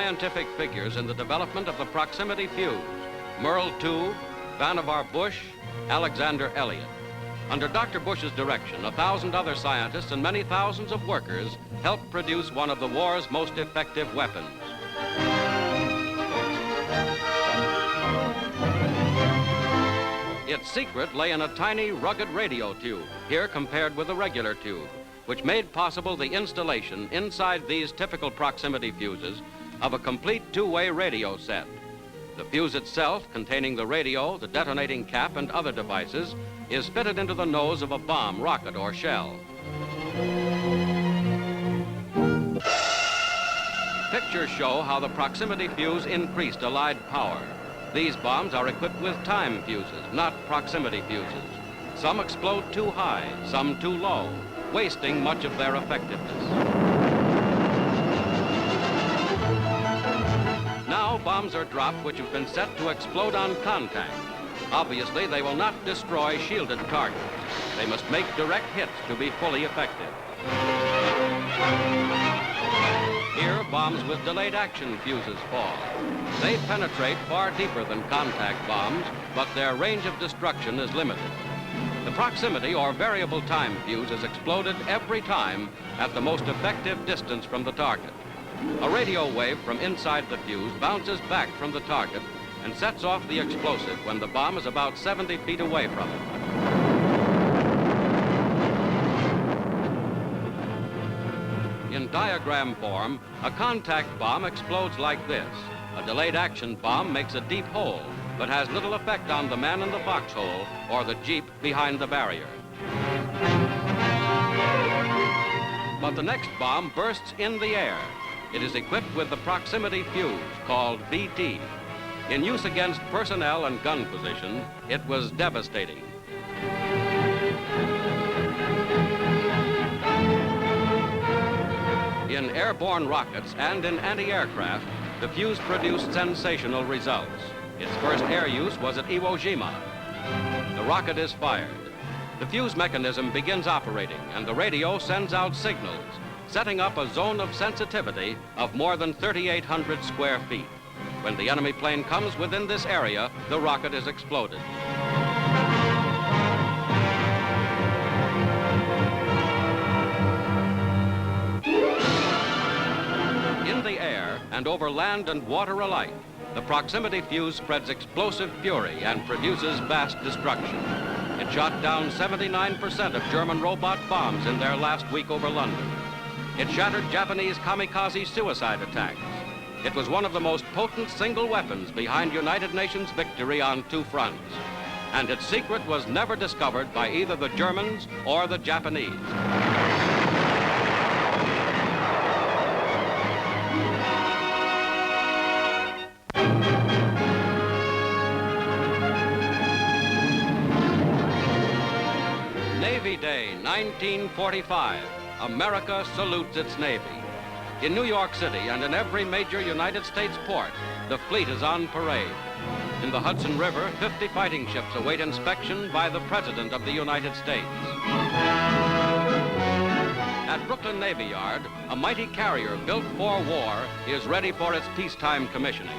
scientific figures in the development of the proximity fuse: Merle Tube, Vannevar Bush, Alexander Elliott. Under Dr. Bush's direction, 1,000 other scientists and many thousands of workers helped produce one of the war's most effective weapons. Its secret lay in a tiny, rugged radio tube, here compared with a regular tube, which made possible the installation inside these typical proximity fuses of a complete two-way radio set. The fuse itself, containing the radio, the detonating cap, and other devices, is fitted into the nose of a bomb, rocket, or shell. Pictures show how the proximity fuse increased Allied power. These bombs are equipped with time fuses, not proximity fuses. Some explode too high, some too low, wasting much of their effectiveness. Now bombs are dropped which have been set to explode on contact. Obviously, they will not destroy shielded targets. They must make direct hits to be fully effective. Here, bombs with delayed action fuses fall. They penetrate far deeper than contact bombs, but their range of destruction is limited. The proximity or variable time fuse is exploded every time at the most effective distance from the target. A radio wave from inside the fuse bounces back from the target and sets off the explosive when the bomb is about 70 feet away from it. In diagram form, a contact bomb explodes like this. A delayed action bomb makes a deep hole, but has little effect on the man in the foxhole or the jeep behind the barrier. But the next bomb bursts in the air. It is equipped with the proximity fuse, called VT. In use against personnel and gun position, it was devastating. In airborne rockets and in anti-aircraft, the fuse produced sensational results. Its first air use was at Iwo Jima. The rocket is fired. The fuse mechanism begins operating, and the radio sends out signals, setting up a zone of sensitivity of more than 3,800 square feet. When the enemy plane comes within this area, the rocket is exploded. In the air and over land and water alike, the proximity fuse spreads explosive fury and produces vast destruction. It shot down 79% of German robot bombs in their last week over London. It shattered Japanese kamikaze suicide attacks. It was one of the most potent single weapons behind United Nations victory on two fronts. And its secret was never discovered by either the Germans or the Japanese. Navy Day, 1945. America salutes its Navy. In New York City and in every major United States port, the fleet is on parade. In the Hudson River, 50 fighting ships await inspection by the President of the United States. At Brooklyn Navy Yard, a mighty carrier built for war is ready for its peacetime commissioning.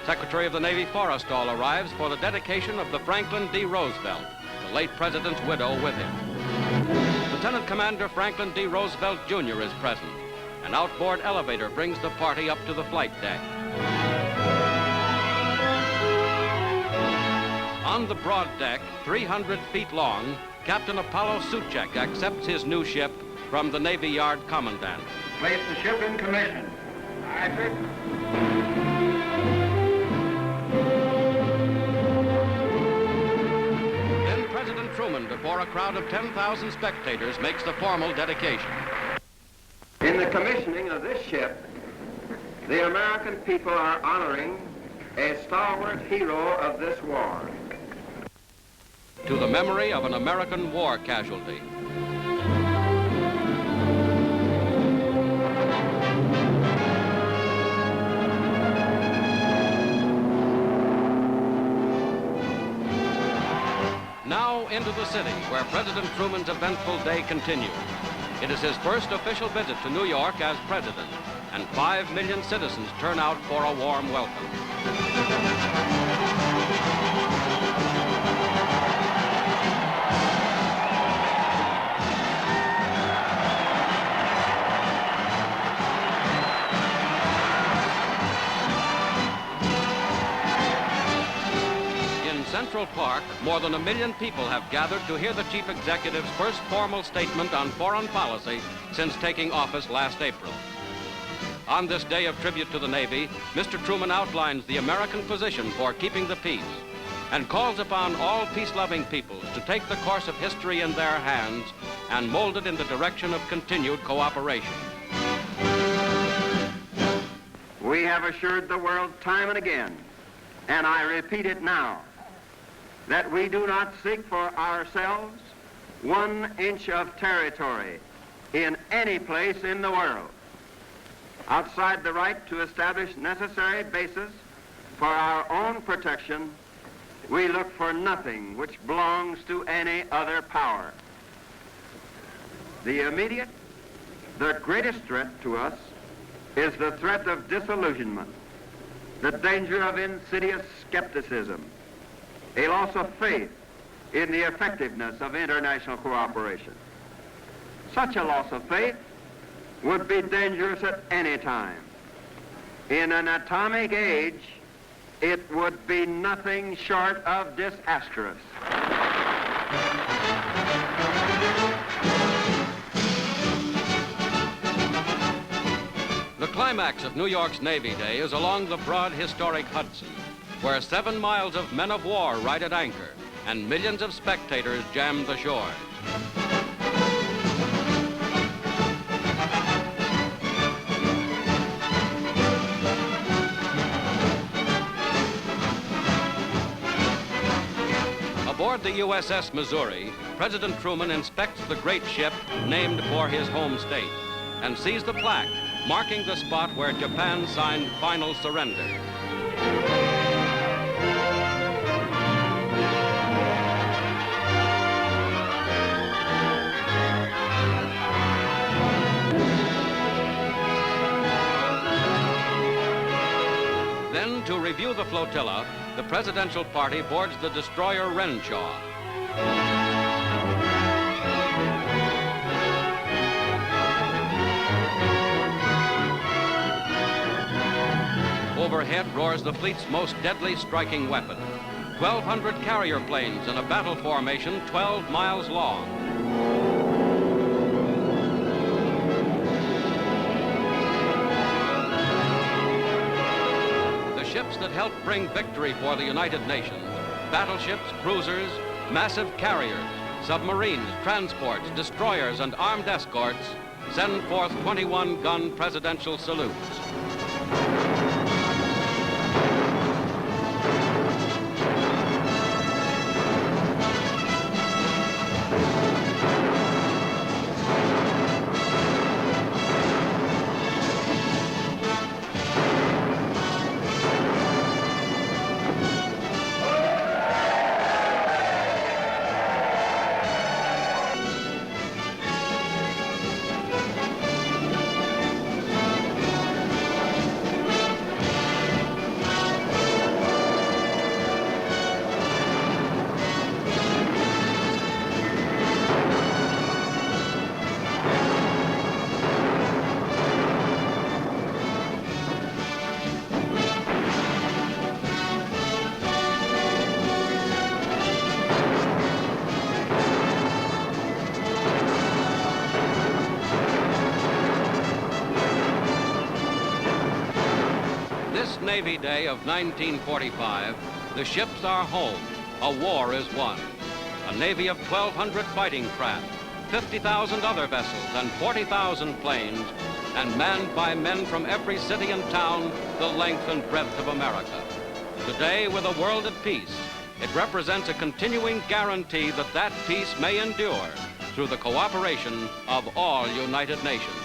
Secretary of the Navy Forrestal arrives for the dedication of the Franklin D. Roosevelt, the late President's widow, with him. Lieutenant Commander Franklin D. Roosevelt, Jr. is present. An outboard elevator brings the party up to the flight deck. On the broad deck, 300 feet long, Captain Apollo Suchek accepts his new ship from the Navy Yard Commandant. Place the ship in commission. Aye, sir. Then President Truman, before a crowd of 10,000 spectators, makes the formal dedication. In the commissioning of this ship, the American people are honoring a stalwart hero of this war. To the memory of an American war casualty. Now into the city, where President Truman's eventful day continues. It is his first official visit to New York as president. and 5 million citizens turn out for a warm welcome. In Central Park, more than 1 million people have gathered to hear the Chief Executive's first formal statement on foreign policy since taking office last April. On this day of tribute to the Navy, Mr. Truman outlines the American position for keeping the peace and calls upon all peace-loving peoples to take the course of history in their hands and mold it in the direction of continued cooperation. We have assured the world time and again, and I repeat it now, that we do not seek for ourselves 1 inch of territory in any place in the world outside the right to establish necessary bases for our own protection. We look for nothing which belongs to any other power. The immediate, the greatest threat to us is the threat of disillusionment, the danger of insidious skepticism, a loss of faith in the effectiveness of international cooperation. Such a loss of faith would be dangerous at any time. In an atomic age, it would be nothing short of disastrous. The climax of New York's Navy Day is along the broad historic Hudson, where 7 miles of men of war ride at anchor and millions of spectators jam the shores. Aboard the USS Missouri, President Truman inspects the great ship named for his home state and sees the plaque marking the spot where Japan signed final surrender. Then, to review the flotilla, the presidential party boards the destroyer Renshaw. Overhead roars the fleet's most deadly striking weapon, 1,200 carrier planes in a battle formation 12 miles long. The ships that helped bring victory for the United Nations, battleships, cruisers, massive carriers, submarines, transports, destroyers, and armed escorts, send forth 21-gun presidential salutes. Navy Day of 1945, the ships are home. A war is won. A navy of 1,200 fighting craft, 50,000 other vessels, and 40,000 planes, and manned by men from every city and town the length and breadth of America. Today, with a world at peace, it represents a continuing guarantee that that peace may endure through the cooperation of all United Nations.